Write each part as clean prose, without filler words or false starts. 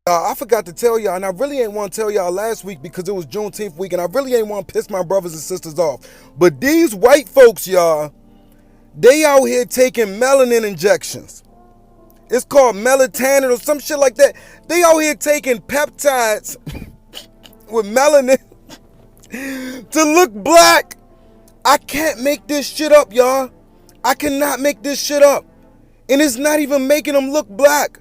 I forgot to tell y'all, and I really ain't want to tell y'all last week because it was Juneteenth week, and I really ain't want to piss my brothers and sisters off. But these white folks, y'all, they out here taking melanin injections. It's called melatonin or some shit like that. They out here taking peptides with melanin to look black. I can't make this shit up, y'all. I cannot make this shit up. And it's not even making them look black.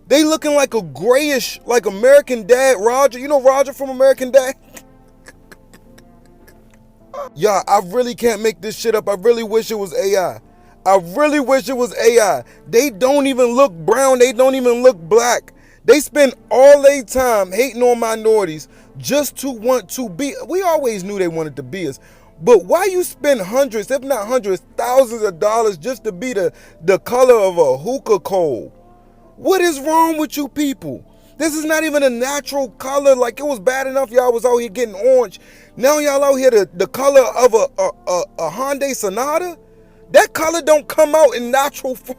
They looking like a grayish, like American Dad, Roger. You know Roger from American Dad? Y'all, I really can't make this shit up. I really wish it was AI. I really wish it was AI. They don't even look brown. They don't even look black. They spend all their time hating on minorities just to want to be. We always knew they wanted to be us. But why you spend hundreds, if not hundreds, thousands of dollars just to be the color of a hookah coal? What is wrong with you people? This is not even a natural color. Like, it was bad enough y'all was out here getting orange. Now y'all out here the color of a Hyundai Sonata? That color don't come out in natural form.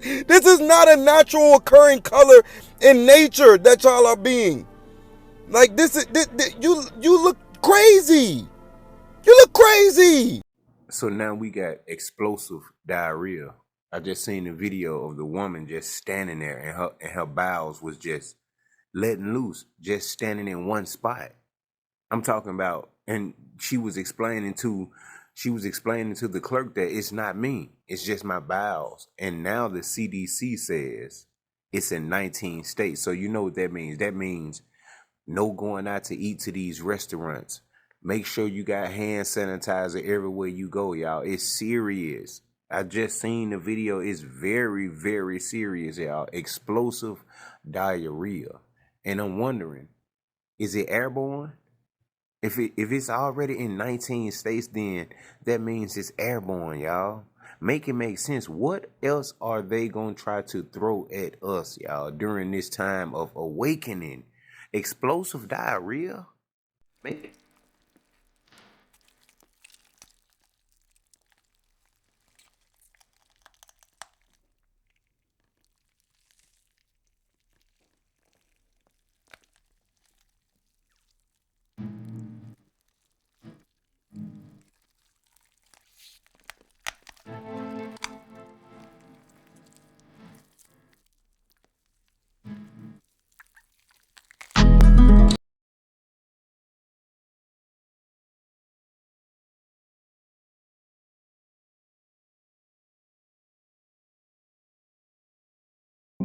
This is not a natural occurring color in nature that y'all are being. Like, you look crazy. You look crazy. So now we got explosive diarrhea. I just seen the video of the woman just standing there, and her bowels was just letting loose, just standing in one spot. I'm talking about, and she was explaining to the clerk that it's not me, it's just my bowels. And now the CDC says it's in 19 states. So you know what that means? That means no going out to eat to these restaurants. Make sure you got hand sanitizer everywhere you go, y'all. It's serious. I just seen the video. It's very, very serious, y'all. Explosive diarrhea. And I'm wondering, is it airborne? If it's already in 19 states, then that means it's airborne, y'all. Make it make sense. What else are they going to try to throw at us, y'all, during this time of awakening? Explosive diarrhea? Make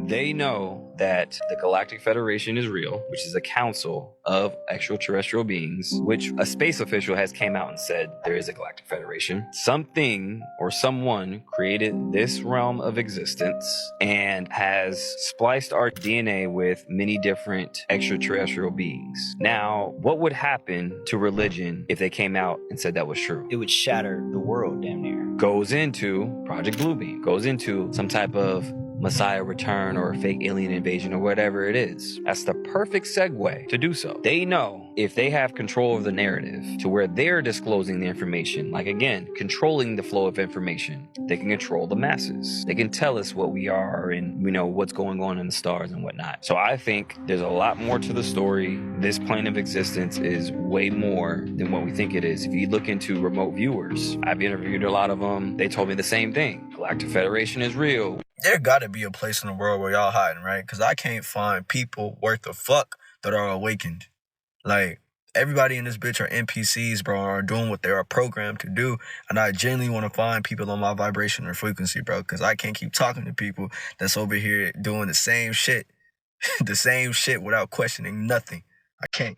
They know that the Galactic Federation is real, which is a council of extraterrestrial beings, which a space official has came out and said there is a Galactic Federation. Something or someone created this realm of existence and has spliced our DNA with many different extraterrestrial beings. Now, what would happen to religion if they came out and said that was true? It would shatter the world damn near. Goes into Project Bluebeam, goes into some type of Messiah return or a fake alien invasion or whatever it is. That's the perfect segue to do so. They know if they have control of the narrative to where they're disclosing the information, like again, controlling the flow of information, they can control the masses. They can tell us what we are and what's going on in the stars and whatnot. So I think there's a lot more to the story. This plane of existence is way more than what we think it is. If you look into remote viewers, I've interviewed a lot of them. They told me the same thing. Galactic Federation is real. There gotta be a place in the world where y'all hiding, right? Because I can't find people worth a fuck that are awakened. Like, everybody in this bitch are NPCs, bro, are doing what they are programmed to do. And I genuinely want to find people on my vibration or frequency, bro, because I can't keep talking to people that's over here doing the same shit, the same shit without questioning nothing. I can't.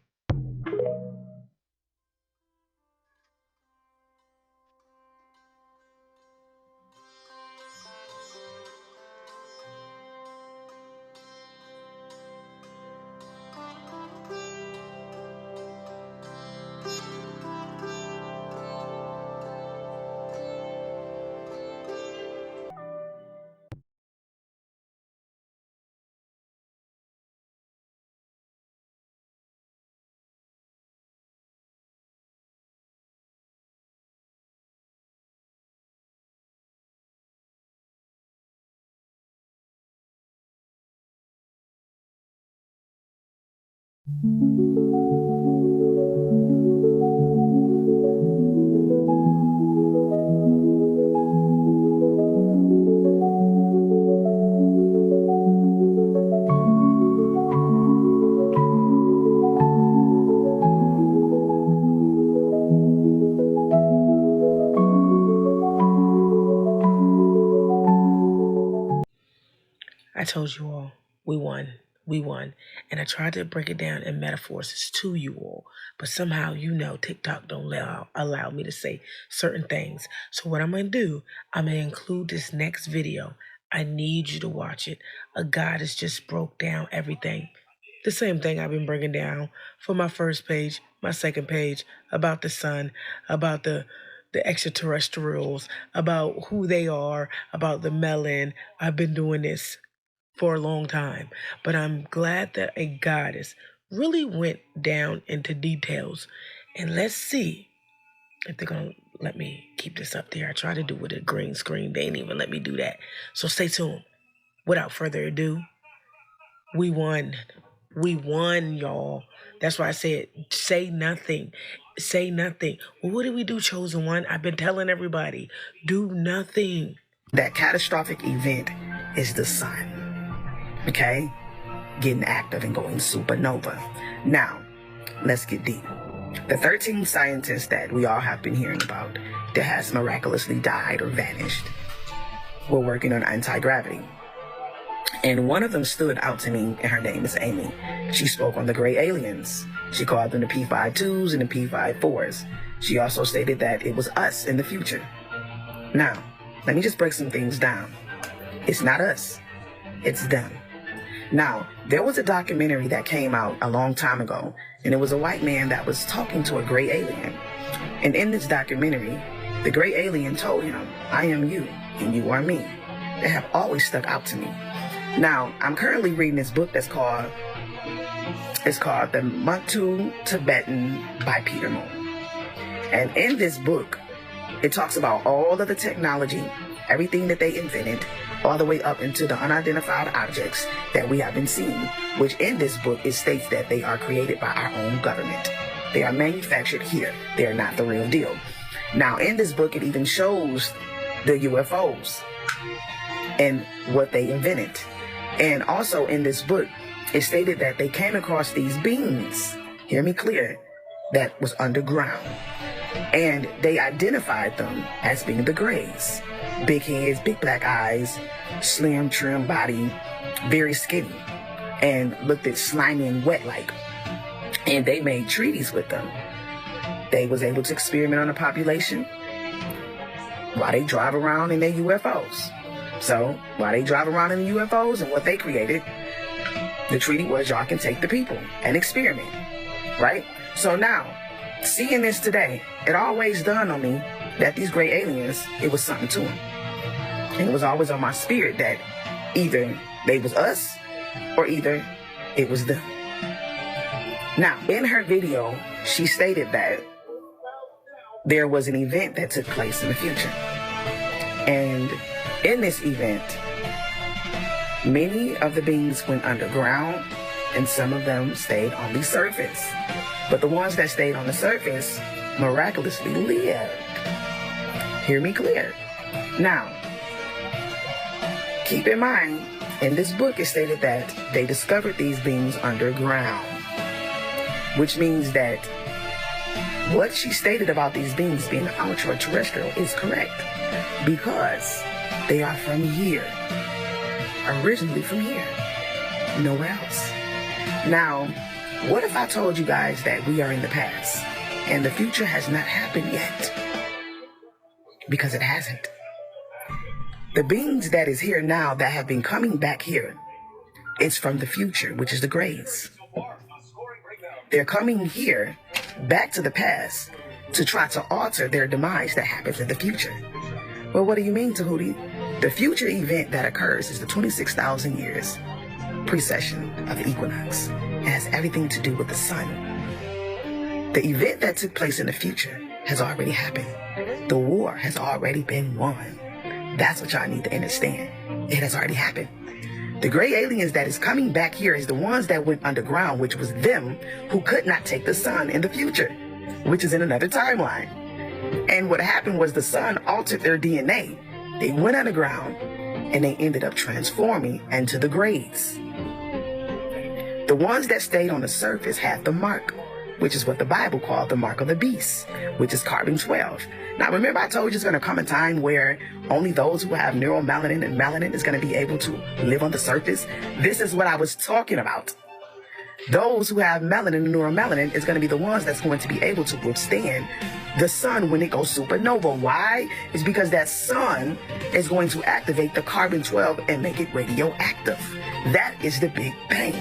I told you all, we won. We won. And I tried to break it down in metaphors to you all. But somehow, TikTok don't allow me to say certain things. So what I'm going to do, I'm going to include this next video. I need you to watch it. A goddess just broke down everything. The same thing I've been breaking down for my first page, my second page, about the sun, about the extraterrestrials, about who they are, about the melon. I've been doing this for a long time, but I'm glad that a goddess really went down into details. And let's see if they're going to let me keep this up there. I tried to do it with a green screen. They ain't even let me do that. So stay tuned. Without further ado, we won. We won, y'all. That's why I said, say nothing. Say nothing. Well, what did we do, Chosen One? I've been telling everybody, do nothing. That catastrophic event is the sun. Okay? Getting active and going supernova. Now, let's get deep. The 13 scientists that we all have been hearing about that has miraculously died or vanished were working on anti-gravity. And one of them stood out to me, and her name is Amy. She spoke on the gray aliens. She called them the P52s and the P54s. She also stated that it was us in the future. Now, let me just break some things down. It's not us. It's them. Now, there was a documentary that came out a long time ago, and it was a white man that was talking to a gray alien. And in this documentary, the gray alien told him, I am you, and you are me. They have always stuck out to me. Now, I'm currently reading this book that's called The Muntu Tibetan by Peter Moon. And in this book, it talks about all of the technology, everything that they invented, all the way up into the unidentified objects that we have been seeing, which in this book it states that they are created by our own government. They are manufactured here. They are not the real deal. Now, in this book, it even shows the UFOs and what they invented. And also in this book, it stated that they came across these beings, hear me clear, that was underground. And they identified them as being the Greys. Big heads, big black eyes, slim, trim body, very skinny, and looked at slimy and wet like. And they made treaties with them. They was able to experiment on the population while they drive around in their UFOs. So while they drive around in the UFOs and what they created, the treaty was y'all can take the people and experiment, right? So now, seeing this today, it always dawned on me that these gray aliens, it was something to them. And it was always on my spirit that either they was us or either it was them. Now, in her video, she stated that there was an event that took place in the future. And in this event, many of the beings went underground and some of them stayed on the surface. But the ones that stayed on the surface miraculously lived. Hear me clear. Now, keep in mind, in this book it stated that they discovered these beings underground, which means that what she stated about these beings being ultra-terrestrial is correct because they are from here, originally from here, nowhere else. Now, what if I told you guys that we are in the past and the future has not happened yet? Because it hasn't. The beings that is here now that have been coming back here, it's from the future, which is the Greys. They're coming here back to the past to try to alter their demise that happens in the future. Well, what do you mean, Tahuti? The future event that occurs is the 26,000 years precession of the equinox. It has everything to do with the sun. The event that took place in the future has already happened. The war has already been won. That's what y'all need to understand. It has already happened. The gray aliens that is coming back here is the ones that went underground, which was them who could not take the sun in the future, which is in another timeline. And what happened was the sun altered their DNA. They went underground and they ended up transforming into the grays. The ones that stayed on the surface had the mark, which is what the Bible called the mark of the beast, which is carbon 12. Now, remember I told you it's going to come a time where only those who have neuromelanin and melanin is going to be able to live on the surface? This is what I was talking about. Those who have melanin and neuromelanin is going to be the ones that's going to be able to withstand the sun when it goes supernova. Why? It's because that sun is going to activate the carbon 12 and make it radioactive. That is the Big Bang.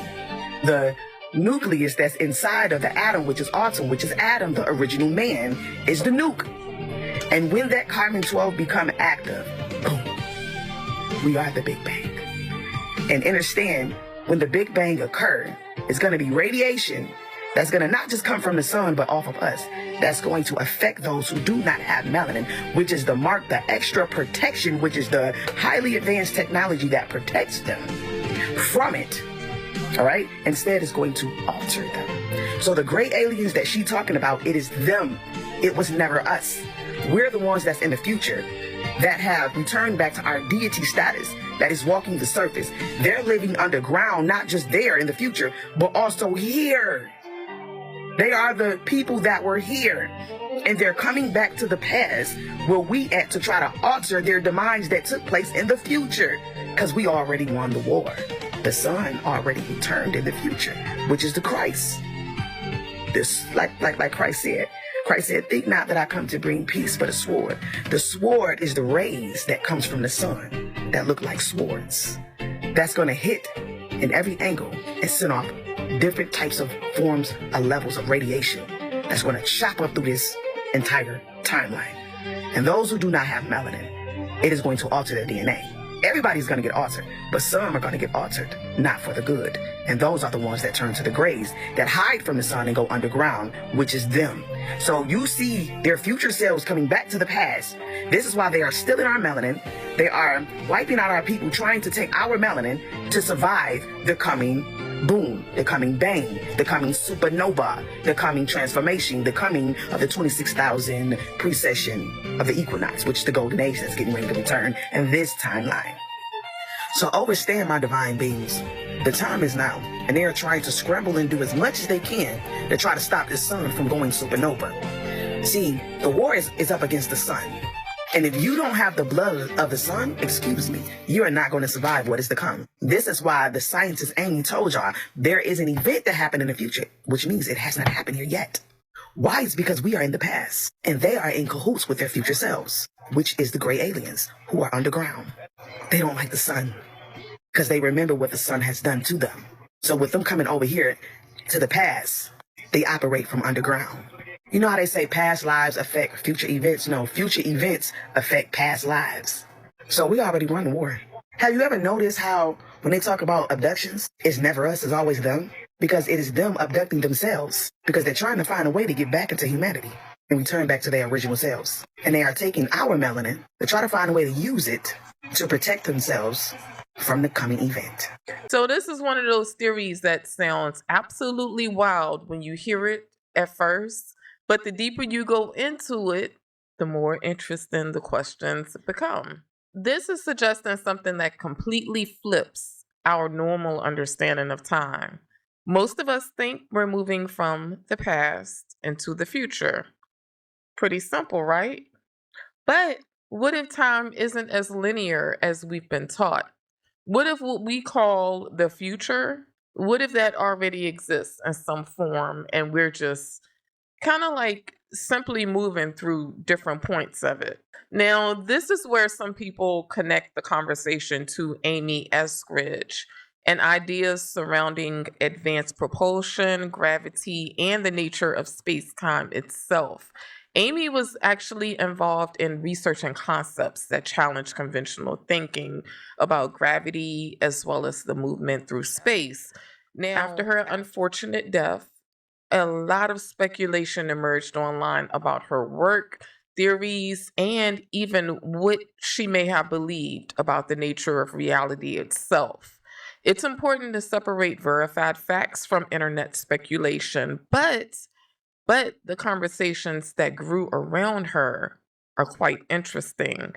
The nucleus that's inside of the atom, which is Autumn, which is Adam, the original man, is the nuke. And when that carbon 12 become active, boom, we are the Big Bang. And understand, when the Big Bang occurred, it's going to be radiation that's going to not just come from the sun, but off of us. That's going to affect those who do not have melanin, which is the mark, the extra protection, which is the highly advanced technology that protects them from it. All right? Instead, it's going to alter them. So the gray aliens that she's talking about, it is them. It was never us. We're the ones that's in the future that have returned back to our deity status, that is walking the surface. They're living underground, not just there in the future, but also here. They are the people that were here. And they're coming back to the past where we at to try to alter their demise that took place in the future. Because we already won the war. The sun already returned in the future, which is the Christ. This, like Christ said. Christ said, think not that I come to bring peace, but a sword. The sword is the rays that comes from the sun that look like swords. That's going to hit in every angle and send off different types of forms of levels of radiation that's going to chop up through this entire timeline. And those who do not have melanin, it is going to alter their DNA. Everybody's going to get altered, but some are going to get altered, not for the good. And those are the ones that turn to the grays, that hide from the sun and go underground, which is them. So you see their future selves coming back to the past. This is why they are still in our melanin. They are wiping out our people, trying to take our melanin to survive the coming boom, the coming bang, the coming supernova, the coming transformation, the coming of the 26,000 precession of the equinox, which is the golden age that's getting ready to return in this timeline. So understand, my divine beings, the time is now, and they are trying to scramble and do as much as they can to try to stop the sun from going supernova. See, the war is up against the sun. And if you don't have the blood of the sun, excuse me, you are not going to survive what is to come. This is why the scientist Amy told y'all there is an event to happen in the future, which means it has not happened here yet. Why? It's because we are in the past, and they are in cahoots with their future selves, which is the gray aliens who are underground. They don't like the sun because they remember what the sun has done to them. So with them coming over here to the past, they operate from underground. You know how they say past lives affect future events? No, future events affect past lives. So we already won the war. Have you ever noticed how when they talk about abductions, it's never us, it's always them? Because it is them abducting themselves. Because they're trying to find a way to get back into humanity and return back to their original selves. And they are taking our melanin to try to find a way to use it to protect themselves from the coming event. So this is one of those theories that sounds absolutely wild when you hear it at first. But the deeper you go into it, the more interesting the questions become. This is suggesting something that completely flips our normal understanding of time. Most of us think we're moving from the past into the future. Pretty simple, right? But what if time isn't as linear as we've been taught? What if what we call the future, what if that already exists in some form and we're just kind of like simply moving through different points of it? Now, this is where some people connect the conversation to Amy Eskridge and ideas surrounding advanced propulsion, gravity, and the nature of space-time itself. Amy was actually involved in researching concepts that challenge conventional thinking about gravity as well as the movement through space. Now, after her unfortunate death, a lot of speculation emerged online about her work, theories, and even what she may have believed about the nature of reality itself. It's important to separate verified facts from internet speculation, but the conversations that grew around her are quite interesting.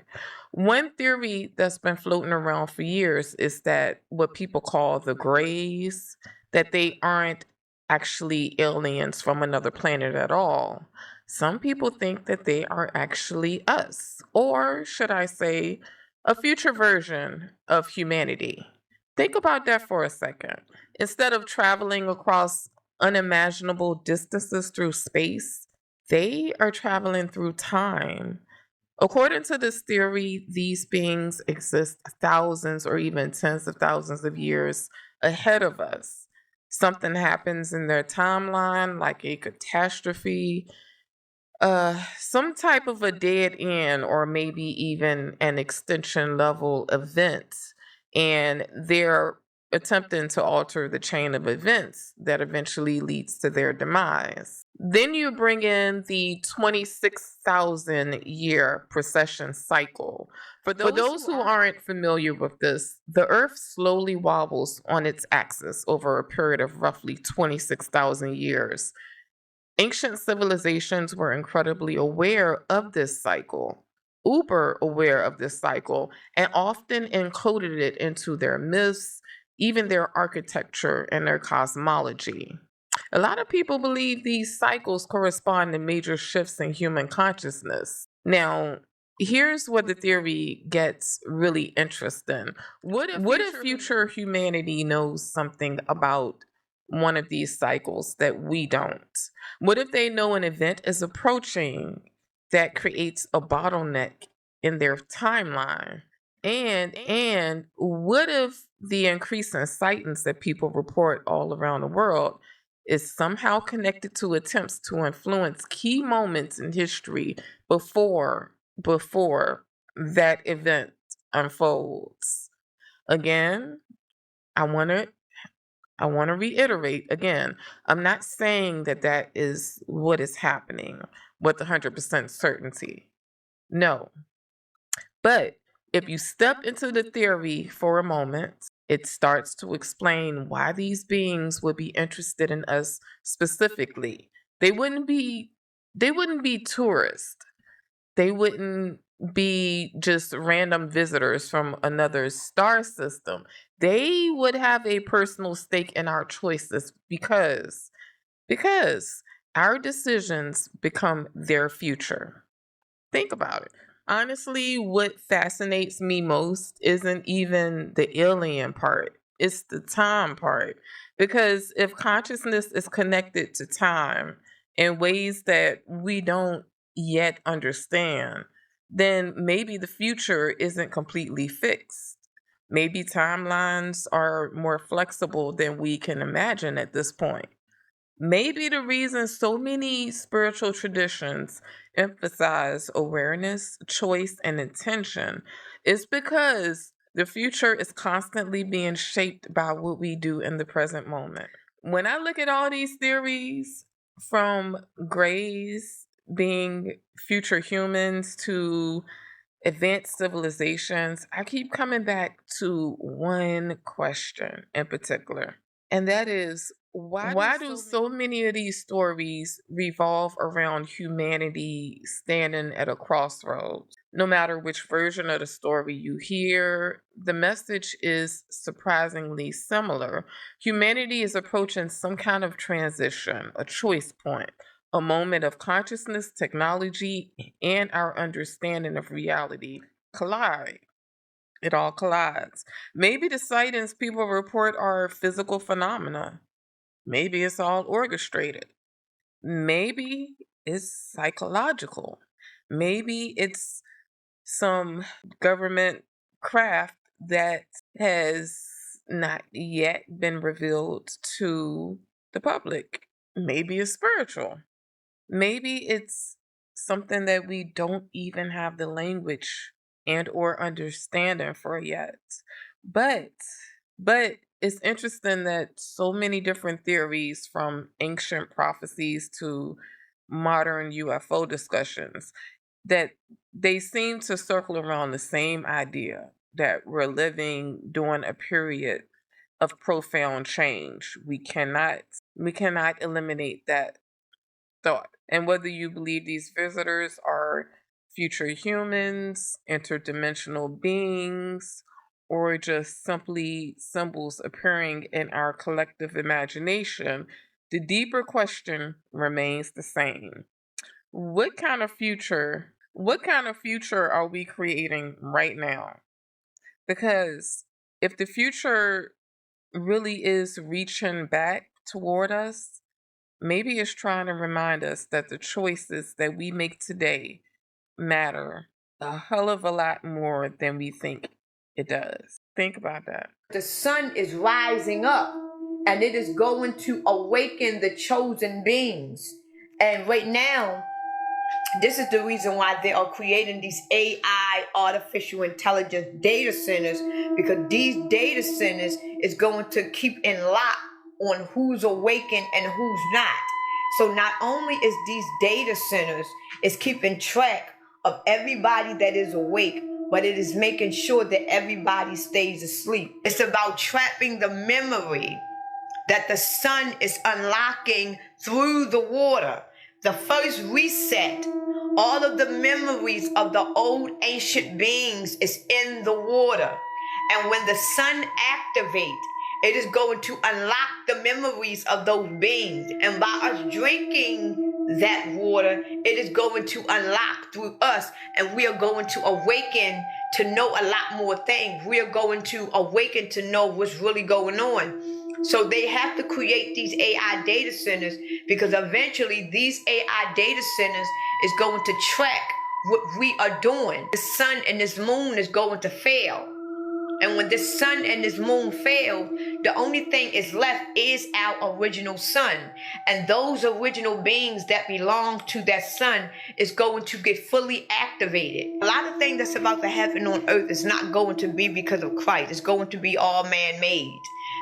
One theory that's been floating around for years is that what people call the grays, that they aren't actually aliens from another planet at all. Some people think that they are actually us, or should I say, a future version of humanity. Think about that for a second. Instead of traveling across unimaginable distances through space, they are traveling through time. According to this theory, these beings exist thousands or even tens of thousands of years ahead of us. Something happens in their timeline, like a catastrophe, some type of a dead end, or maybe even an extinction level event, and they're attempting to alter the chain of events that eventually leads to their demise. Then you bring in the 26,000 year precession cycle. For those who aren't familiar with this, the Earth slowly wobbles on its axis over a period of roughly 26,000 years. Ancient civilizations were incredibly aware of this cycle, uber aware of this cycle, and often encoded it into their myths, even their architecture and their cosmology. A lot of people believe these cycles correspond to major shifts in human consciousness. Now, here's where the theory gets really interesting. What if future humanity knows something about one of these cycles that we don't? What if they know an event is approaching that creates a bottleneck in their timeline? And what if the increase in sightings that people report all around the world is somehow connected to attempts to influence key moments in history before that event unfolds? Again, I want to I want to reiterate again, I'm not saying that that is what is happening with 100% certainty. No. But if you step into the theory for a moment, it starts to explain why these beings would be interested in us specifically. They wouldn't be they wouldn't be tourists. They wouldn't be just random visitors from another star system. They would have a personal stake in our choices because our decisions become their future. Think about it. Honestly, what fascinates me most isn't even the alien part, it's the time part. Because if consciousness is connected to time in ways that we don't yet understand, then maybe the future isn't completely fixed. Maybe timelines are more flexible than we can imagine at this point. Maybe the reason so many spiritual traditions emphasize awareness, choice, and intention is because the future is constantly being shaped by what we do in the present moment. When I look at all these theories, from grays being future humans to advanced civilizations, I keep coming back to one question in particular. And that is, why do so many of these stories revolve around humanity standing at a crossroads? No matter which version of the story you hear, the message is surprisingly similar. Humanity is approaching some kind of transition, a choice point, a moment of consciousness, technology, and our understanding of reality collide. It all collides. Maybe the sightings people report are physical phenomena. Maybe it's all orchestrated. Maybe it's psychological. Maybe it's some government craft that has not yet been revealed to the public. Maybe it's spiritual. Maybe it's something that we don't even have the language and or understanding for yet. But but it's interesting that so many different theories, from ancient prophecies to modern UFO discussions, that they seem to circle around the same idea, that we're living during a period of profound change. We cannot eliminate that thought. And whether you believe these visitors are future humans, interdimensional beings, or just simply symbols appearing in our collective imagination, the deeper question remains the same. What kind of future are we creating right now? Because if the future really is reaching back toward us, maybe it's trying to remind us that the choices that we make today matter a hell of a lot more than we think it does. Think about that. The sun is rising up and it is going to awaken the chosen beings. And right now, this is the reason why they are creating these AI, artificial intelligence data centers, because these data centers is going to keep in lock on who's awakened and who's not. So not only is these data centers is keeping track of everybody that is awake, but it is making sure that everybody stays asleep. It's about trapping the memory that the sun is unlocking through the water. The first reset, all of the memories of the old ancient beings is in the water. And when the sun activates, it is going to unlock the memories of those beings. And by us drinking that water, it is going to unlock through us. And we are going to awaken to know a lot more things. We are going to awaken to know what's really going on. So they have to create these AI data centers, because eventually these AI data centers is going to track what we are doing. The sun and this moon is going to fail. And when this sun and this moon fail, the only thing is left is our original sun. And those original beings that belong to that sun is going to get fully activated. A lot of things that's about to happen on earth is not going to be because of Christ. It's going to be all man-made.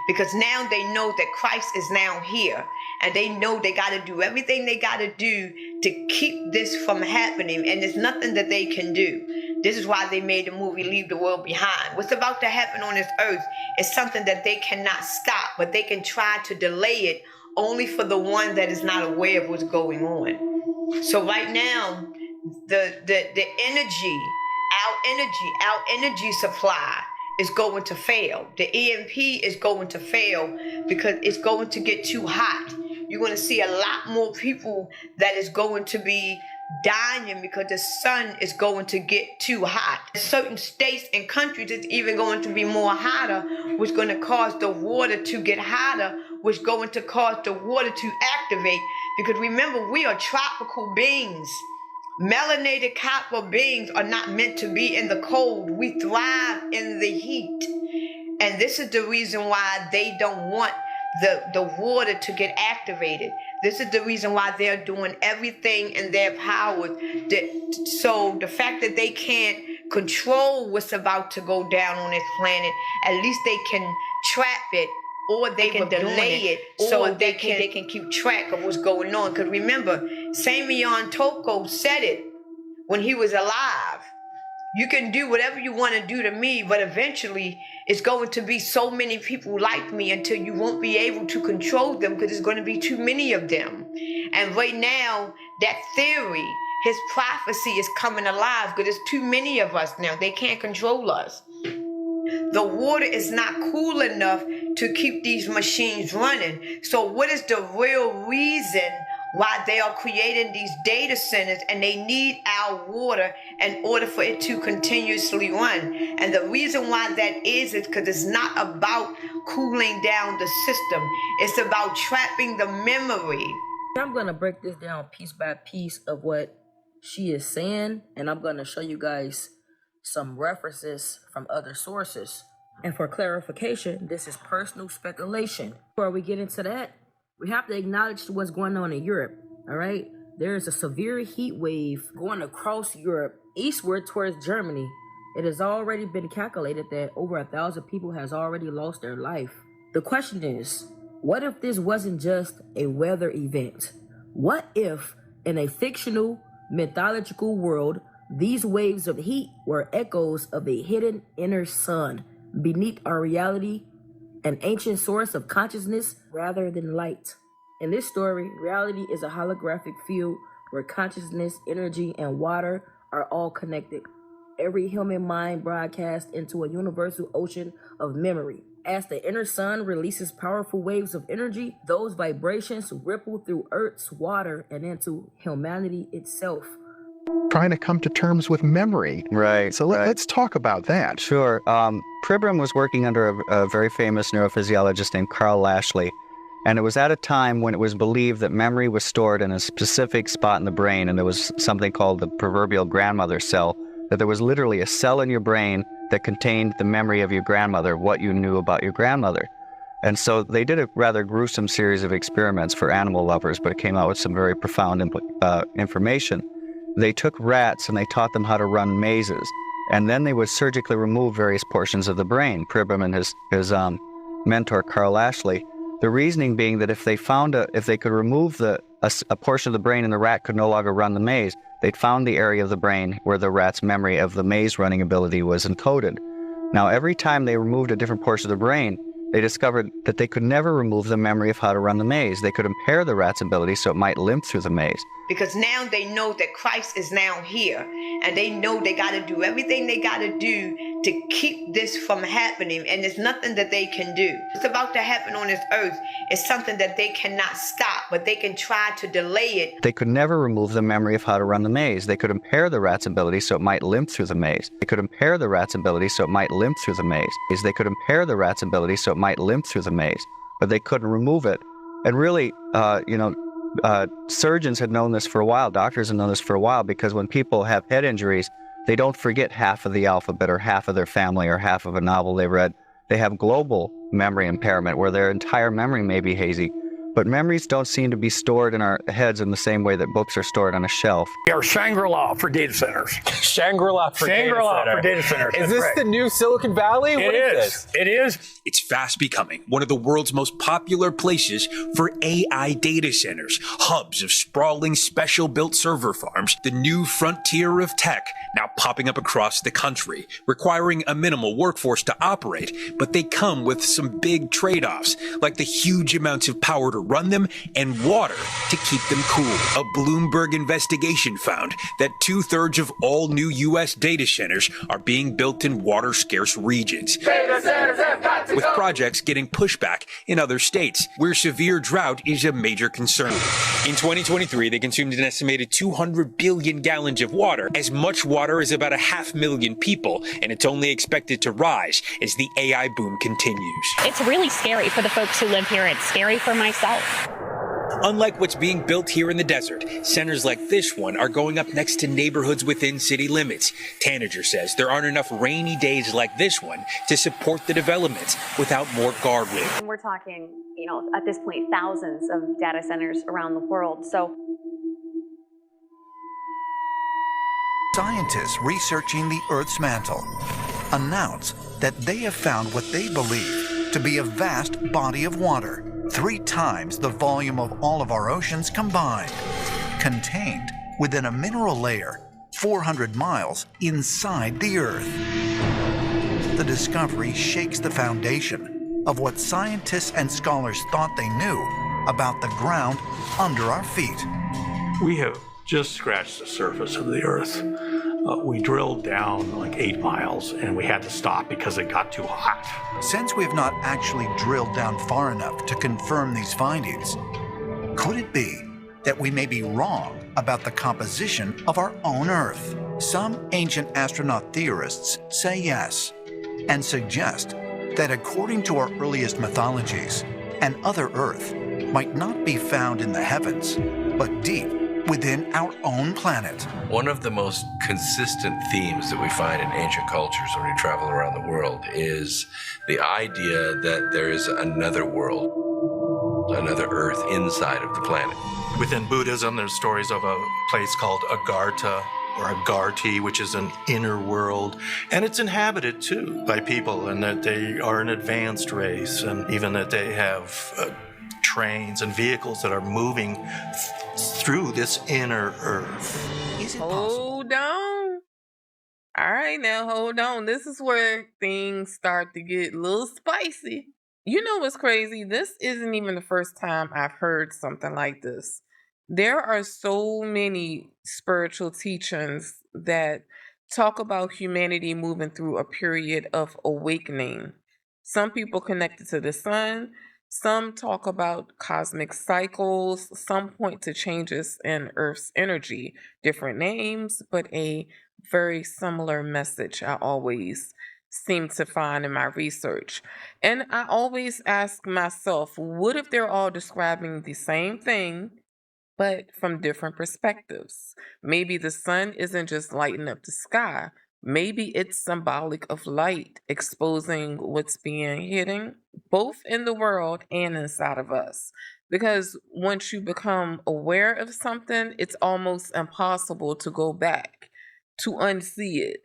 Because now they know that Christ is now here. And they know they got to do everything they got to do to keep this from happening. And there's nothing that they can do. This is why they made the movie Leave the World Behind. What's about to happen on this earth is something that they cannot stop, but they can try to delay it only for the one that is not aware of what's going on. So right now, the energy, our energy supply is going to fail. The EMP is going to fail because it's going to get too hot. You're going to see a lot more people that is going to be dying because the sun is going to get too hot. Certain states and countries, it's even going to be more hotter, which is going to cause the water to get hotter, which is going to cause the water to activate. Because remember, we are tropical beings. Melanated copper beings are not meant to be in the cold. We thrive in the heat. And this is the reason why they don't want the water to get activated. This is the reason why they're doing everything in their power. So the fact that they can't control what's about to go down on this planet, at least they can trap it, or they can delay it so they can keep track of what's going on. Because remember, Samion Toko said it when he was alive. You can do whatever you want to do to me, but eventually it's going to be so many people like me until you won't be able to control them, because there's going to be too many of them. And right now, that theory, his prophecy is coming alive because there's too many of us now. They can't control us. The water is not cool enough to keep these machines running. So what is the real reason why they are creating these data centers? And they need our water in order for it to continuously run. And the reason why that is because it's not about cooling down the system. It's about trapping the memory. I'm going to break this down piece by piece of what she is saying, and I'm going to show you guys some references from other sources. And for clarification, this is personal speculation. Before we get into that, we have to acknowledge what's going on in Europe, all right? There is a severe heat wave going across Europe, eastward towards Germany. It has already been calculated that over 1,000 people has already lost their life. The question is, what if this wasn't just a weather event? What if, in a fictional, mythological world, these waves of heat were echoes of a hidden inner sun beneath our reality an ancient source of consciousness rather than light. In this story, reality is a holographic field where consciousness, energy, and water are all connected. Every human mind broadcasts into a universal ocean of memory. As the inner sun releases powerful waves of energy, those vibrations ripple through Earth's water and into humanity itself. Trying to come to terms with memory. Right. So let's talk about that. Sure. Pribram was working under a very famous neurophysiologist named Carl Lashley. And it was at a time when it was believed that memory was stored in a specific spot in the brain, and there was something called the proverbial grandmother cell, that there was literally a cell in your brain that contained the memory of your grandmother, what you knew about your grandmother. And so they did a rather gruesome series of experiments for animal lovers, but it came out with some very profound information. They took rats and they taught them how to run mazes, and then they would surgically remove various portions of the brain. Pribram and his mentor, Carl Lashley. The reasoning being that if they could remove a portion of the brain and the rat could no longer run the maze, they'd found the area of the brain where the rat's memory of the maze running ability was encoded. Now, every time they removed a different portion of the brain, they discovered that they could never remove the memory of how to run the maze. They could impair the rat's ability so it might limp through the maze. Because now they know that Christ is now here, and they know they got to do everything they got to do to keep this from happening, and there's nothing that they can do. It's about to happen on this earth. It's something that they cannot stop, but they can try to delay it. They could never remove the memory of how to run the maze. They could impair the rat's ability so it might limp through the maze. They could impair the rat's ability so it might limp through the maze. They could impair the rat's ability so it might limp through the maze, but they couldn't remove it. And really, surgeons had known this for a while. Doctors had known this for a while, because when people have head injuries, they don't forget half of the alphabet or half of their family or half of a novel they read. They have global memory impairment where their entire memory may be hazy. But memories don't seem to be stored in our heads in the same way that books are stored on a shelf. We are Shangri-La for data centers. Shangri-La for data centers. Is this the new Silicon Valley? What is this? It is. It's fast becoming one of the world's most popular places for AI data centers, hubs of sprawling special-built server farms, the new frontier of tech now popping up across the country, requiring a minimal workforce to operate, but they come with some big trade-offs, like the huge amounts of power to run them and water to keep them cool. A Bloomberg investigation found that 2/3 of all new U.S. data centers are being built in water-scarce regions, with projects getting pushback in other states where severe drought is a major concern. In 2023, they consumed an estimated 200 billion gallons of water, as much water as about 500,000 people, and it's only expected to rise as the AI boom continues. It's really scary for the folks who live here. It's scary for myself. Unlike what's being built here in the desert, centers like this one are going up next to neighborhoods within city limits. Tanager says there aren't enough rainy days like this one to support the development without more guardrail. We're talking, at this point, thousands of data centers around the world. So scientists researching the Earth's mantle announce that they have found what they believe to be a vast body of water, 3 times the volume of all of our oceans combined, contained within a mineral layer 400 miles inside the Earth. The discovery shakes the foundation of what scientists and scholars thought they knew about the ground under our feet. We have just scratched the surface of the Earth. We drilled down like 8 miles and we had to stop because it got too hot. Since we have not actually drilled down far enough to confirm these findings, could it be that we may be wrong about the composition of our own Earth? Some ancient astronaut theorists say yes, and suggest that according to our earliest mythologies, an other Earth might not be found in the heavens, but deep within our own planet. One of the most consistent themes that we find in ancient cultures when we travel around the world is the idea that there is another world, another Earth inside of the planet. Within Buddhism, there's stories of a place called Agartha or Agarthi, which is an inner world, and it's inhabited too by people, and that they are an advanced race, and even that they have trains and vehicles that are moving through this inner Earth. Hold on. All right, now hold on. This is where things start to get a little spicy. You know what's crazy? This isn't even the first time I've heard something like this. There are so many spiritual teachings that talk about humanity moving through a period of awakening. Some people connect it to the sun, some talk about cosmic cycles, some point to changes in Earth's energy, different names, but a very similar message I always seem to find in my research. And I always ask myself, what if they're all describing the same thing, but from different perspectives? Maybe the sun isn't just lighting up the sky. Maybe it's symbolic of light exposing what's being hidden, both in the world and inside of us. Because once you become aware of something, it's almost impossible to go back, to unsee it,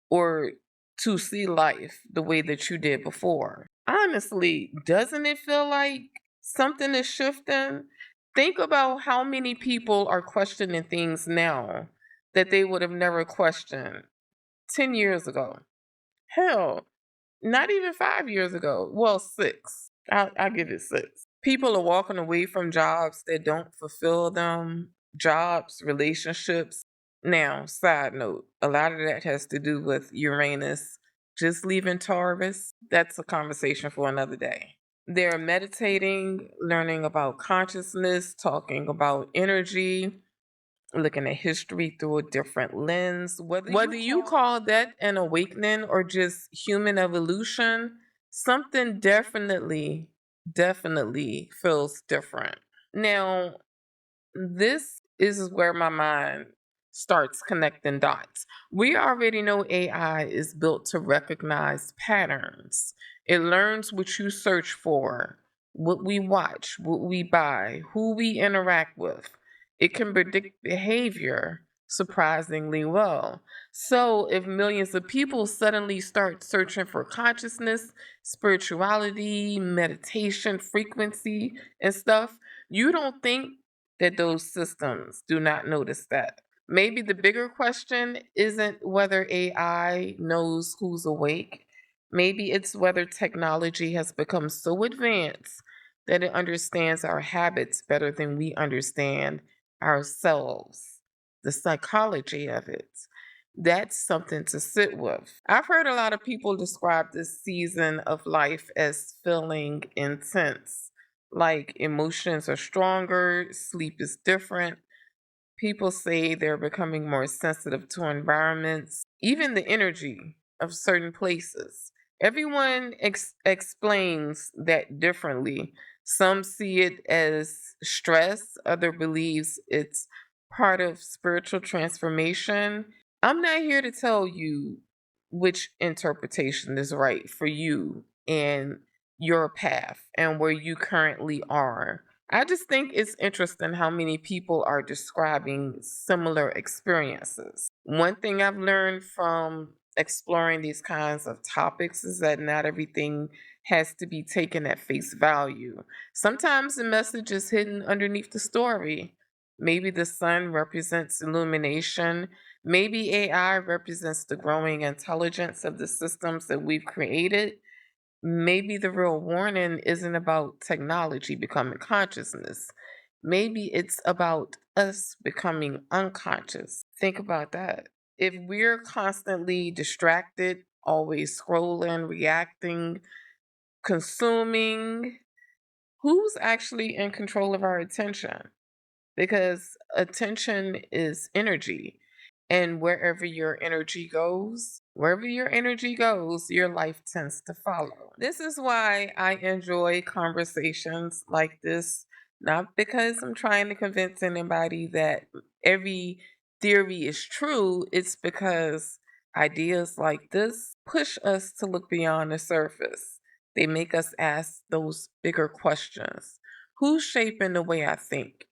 or to see life the way that you did before. Honestly, doesn't it feel like something is shifting? Think about how many people are questioning things now that they would have never questioned 10 years ago. Hell, not even 5 years ago. Well, six. I'll give it six. People are walking away from jobs that don't fulfill them, jobs, relationships. Now, side note, a lot of that has to do with Uranus just leaving Taurus. That's a conversation for another day. They're meditating, learning about consciousness, talking about energy, looking at history through a different lens. Whether you call that an awakening or just human evolution, something definitely feels different. Now, this is where my mind starts connecting dots. We already know AI is built to recognize patterns. It learns what you search for, what we watch, what we buy, who we interact with. It can predict behavior surprisingly well. So, if millions of people suddenly start searching for consciousness, spirituality, meditation, frequency, and stuff, you don't think that those systems do not notice that. Maybe the bigger question isn't whether AI knows who's awake. Maybe it's whether technology has become so advanced that it understands our habits better than we understand ourselves. The psychology of it. That's something to sit with. I've heard a lot of people describe this season of life as feeling intense, like emotions are stronger, sleep is different. People say they're becoming more sensitive to environments, even the energy of certain places. Everyone explains that differently. Some see it as stress, other believes it's part of spiritual transformation. I'm not here to tell you which interpretation is right for you and your path and where you currently are. I just think it's interesting how many people are describing similar experiences. One thing I've learned from exploring these kinds of topics is that not everything has to be taken at face value. Sometimes the message is hidden underneath the story. Maybe the sun represents illumination. Maybe AI represents the growing intelligence of the systems that we've created. Maybe the real warning isn't about technology becoming consciousness. Maybe it's about us becoming unconscious. Think about that. If we're constantly distracted, always scrolling, reacting, consuming, who's actually in control of our attention? Because attention is energy. And wherever your energy goes, your life tends to follow. This is why I enjoy conversations like this, not because I'm trying to convince anybody that every theory is true, it's because ideas like this push us to look beyond the surface. They make us ask those bigger questions. Who's shaping the way I think?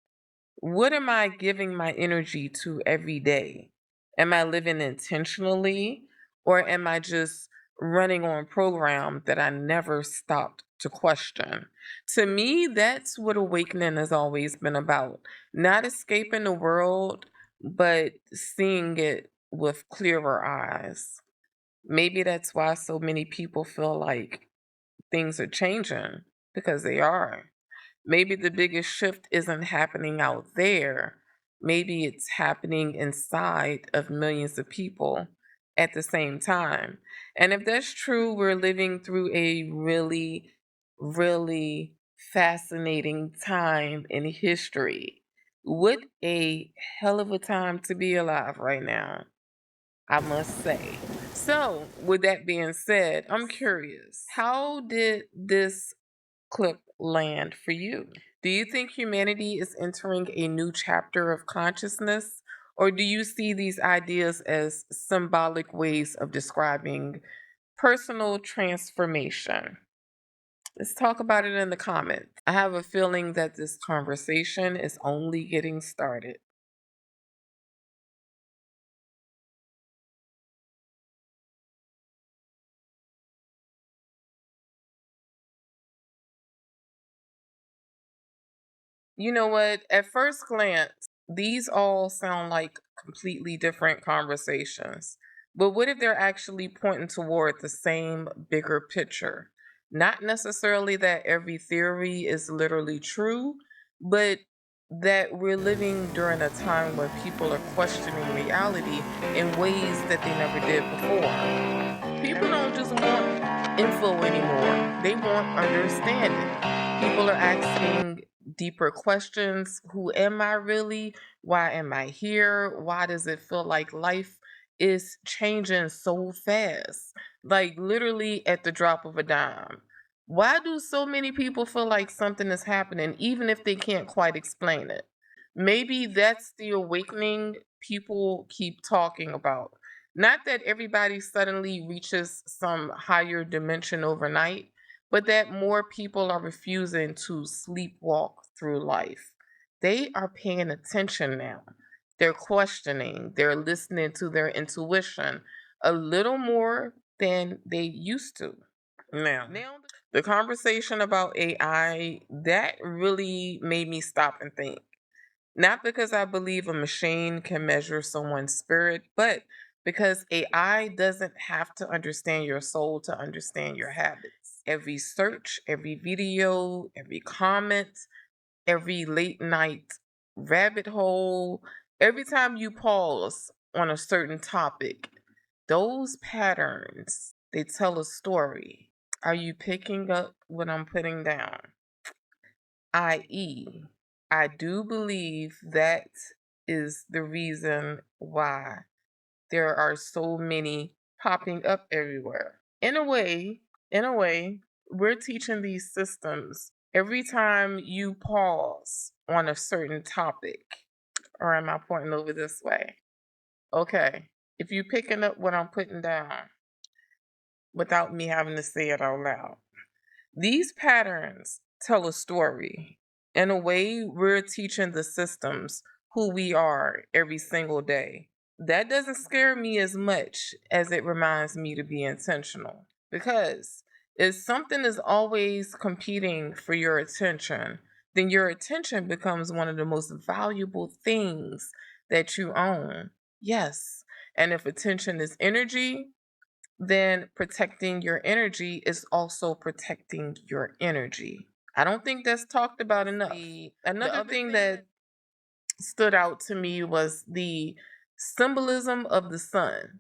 What am I giving my energy to every day? Am I living intentionally or am I just running on program that I never stopped to question? To me, that's what awakening has always been about. Not escaping the world, but seeing it with clearer eyes. Maybe that's why so many people feel like things are changing, because they are. Maybe the biggest shift isn't happening out there. Maybe it's happening inside of millions of people at the same time. And if that's true, we're living through a really, really fascinating time in history. What a hell of a time to be alive right now, I must say. So, with that being said, I'm curious, how did this clip land for you? Do you think humanity is entering a new chapter of consciousness? Or do you see these ideas as symbolic ways of describing personal transformation? Let's talk about it in the comments. I have a feeling that this conversation is only getting started. You know what? At first glance, these all sound like completely different conversations. But what if they're actually pointing toward the same bigger picture? Not necessarily that every theory is literally true, but that we're living during a time where people are questioning reality in ways that they never did before. People don't just want info anymore, they want understanding. People are asking deeper questions. Who am I really? Why am I here? Why does it feel like life is changing so fast? Like literally at the drop of a dime. Why do so many people feel like something is happening, even if they can't quite explain it? Maybe that's the awakening people keep talking about. Not that everybody suddenly reaches some higher dimension overnight, but that more people are refusing to sleepwalk through life. They are paying attention now. They're questioning, they're listening to their intuition a little more than they used to. Now, the conversation about AI, that really made me stop and think. Not because I believe a machine can measure someone's spirit, but because AI doesn't have to understand your soul to understand your habits. Every search, every video, every comment, every late night rabbit hole, every time you pause on a certain topic, those patterns, they tell a story. Are you picking up what I'm putting down? I.e., I do believe that is the reason why there are so many popping up everywhere. In a way, we're teaching these systems every time you pause on a certain topic. Or am I pointing over this way? Okay. If you're picking up what I'm putting down without me having to say it out loud, these patterns tell a story. In a way, we're teaching the systems who we are every single day. That doesn't scare me as much as it reminds me to be intentional. Because if something is always competing for your attention, then your attention becomes one of the most valuable things that you own. Yes. And if attention is energy, then protecting your energy is also protecting your energy. I don't think that's talked about enough. Another thing that stood out to me was the symbolism of the sun.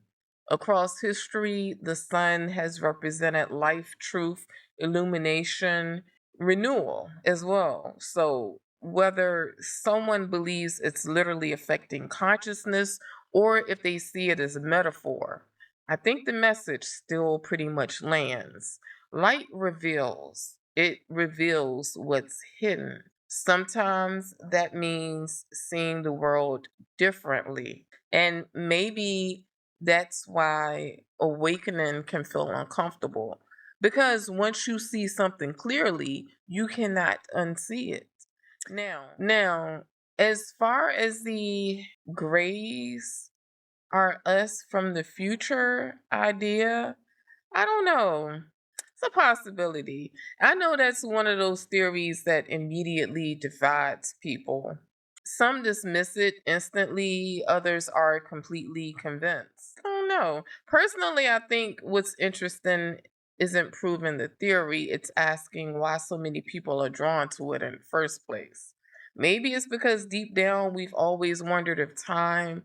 Across history, the sun has represented life, truth, illumination, renewal as well. So, whether someone believes it's literally affecting consciousness or if they see it as a metaphor, I think the message still pretty much lands. Light reveals, it reveals what's hidden. Sometimes that means seeing the world differently. And maybe that's why awakening can feel uncomfortable. Because once you see something clearly, you cannot unsee it. Now, as far as the grays are us from the future idea, I don't know. It's a possibility. I know that's one of those theories that immediately divides people. Some dismiss it instantly, others are completely convinced. I don't know. Personally, I think what's interesting isn't proving the theory, it's asking why so many people are drawn to it in the first place. Maybe it's because deep down we've always wondered if time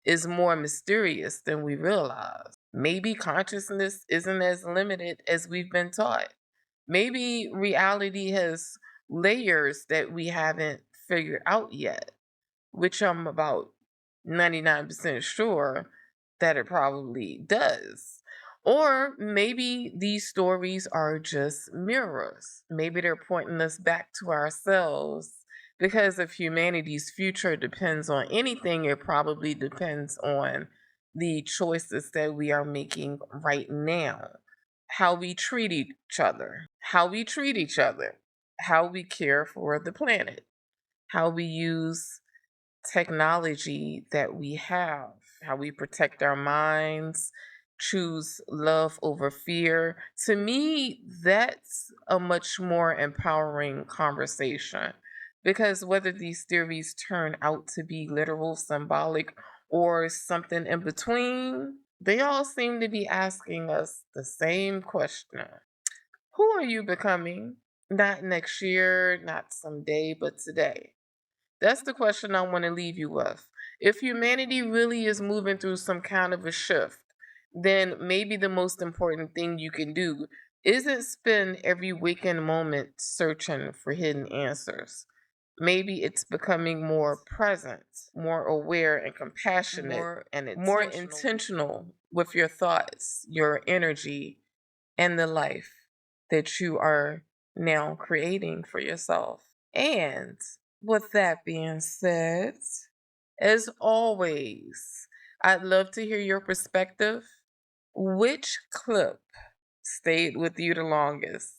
is more mysterious than we realize. Maybe consciousness isn't as limited as we've been taught. Maybe reality has layers that we haven't figured out yet, which I'm about 99% sure that it probably does. Or maybe these stories are just mirrors. Maybe they're pointing us back to ourselves, because if humanity's future depends on anything, it probably depends on the choices that we are making right now. How we treat each other, how we care for the planet, how we use technology that we have, how we protect our minds, choose love over fear. To me, that's a much more empowering conversation, because whether these theories turn out to be literal, symbolic, or something in between, they all seem to be asking us the same question. Who are you becoming? Not next year, not someday, but today. That's the question I want to leave you with. If humanity really is moving through some kind of a shift, then maybe the most important thing you can do isn't spend every waking moment searching for hidden answers. Maybe it's becoming more present, more aware and compassionate, more intentional with your thoughts, your energy, and the life that you are now creating for yourself. And with that being said, as always, I'd love to hear your perspective. Which clip stayed with you the longest?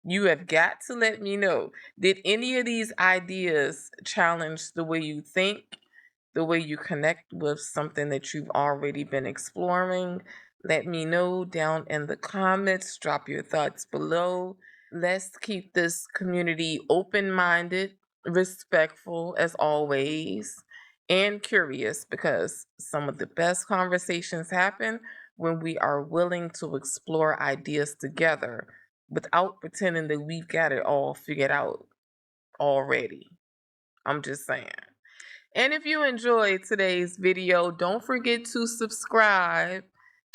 You have got to let me know. Did any of these ideas challenge the way you think, the way you connect with something that you've already been exploring? Let me know down in the comments. Drop your thoughts below. Let's keep this community open minded, respectful as always, and curious, because some of the best conversations happen when we are willing to explore ideas together without pretending that we've got it all figured out already. I'm just saying. And if you enjoyed today's video, don't forget to subscribe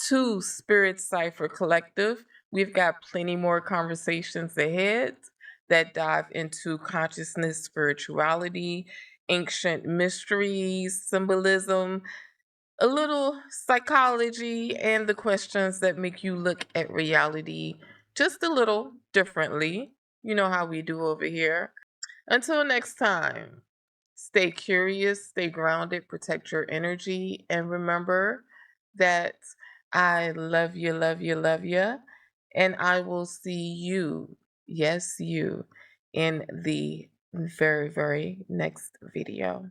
to Spirit Cipher Collective. We've got plenty more conversations ahead that dive into consciousness, spirituality, ancient mysteries, symbolism, a little psychology, and the questions that make you look at reality just a little differently. You know how we do over here. Until next time, stay curious, stay grounded, protect your energy, and remember that I love you, love you, love you. And I will see you, yes, you, in the very, very next video.